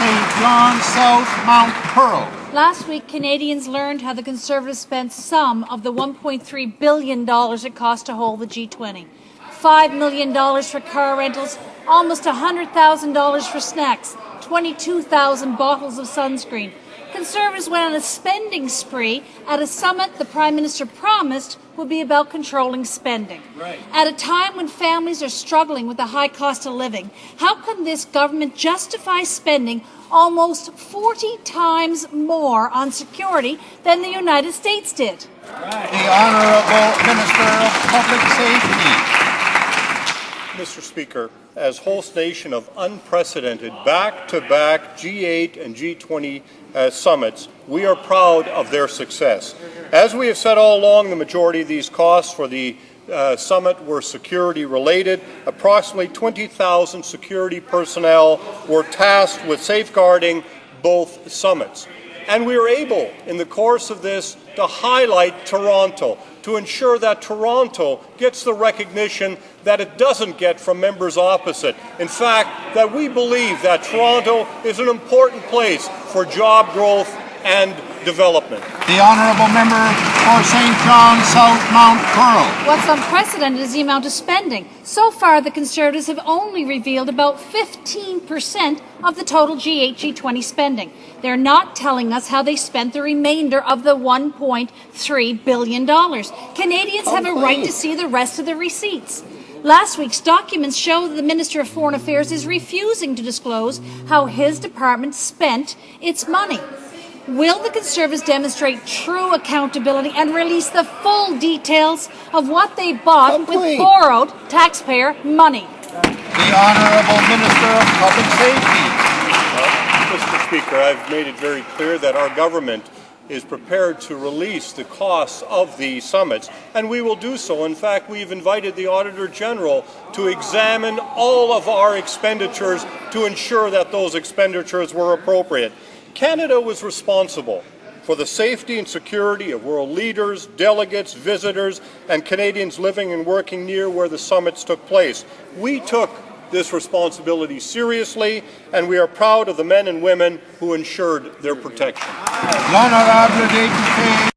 St. John, South, Mount Pearl. Last week, Canadians learned how the Conservatives spent some of the $1.3 billion it cost to hold the G20. $5 million for car rentals, almost $100,000 for snacks, 22,000 bottles of sunscreen. Conservatives went on a spending spree at a summit the Prime Minister promised would be about controlling spending. Right. At a time when families are struggling with the high cost of living, how can this government justify spending almost 40 times more on security than the United States did? Right. The Honourable Minister of Public Safety. Mr. Speaker, as host nation of unprecedented back-to-back G8 and G20 summits, we are proud of their success. As we have said all along, the majority of these costs for the summit were security-related. Approximately 20,000 security personnel were tasked with safeguarding both summits. And we were able, in the course of this, to highlight Toronto, to ensure that Toronto gets the recognition that it doesn't get from members opposite. In fact, that we believe that Toronto is an important place for job growth and development. The Honourable Member for St. John, South, Mount Pearl. What's unprecedented is the amount of spending. So far, the Conservatives have only revealed about 15% of the total G8, G20 spending. They're not telling us how they spent the remainder of the $1.3 billion. Canadians have a right to see the rest of the receipts. Last week's documents show that the Minister of Foreign Affairs is refusing to disclose how his department spent its money. Will the Conservatives demonstrate true accountability and release the full details of what they bought with borrowed taxpayer money? The Honourable Minister of Public Safety. Mr. Speaker, I've made it very clear that our government is prepared to release the costs of the summits, and we will do so. In fact, we've invited the Auditor General to examine all of our expenditures to ensure that those expenditures were appropriate. Canada was responsible for the safety and security of world leaders, delegates, visitors, and Canadians living and working near where the summits took place. We took this responsibility seriously, and we are proud of the men and women who ensured their protection. L'Honorable Député.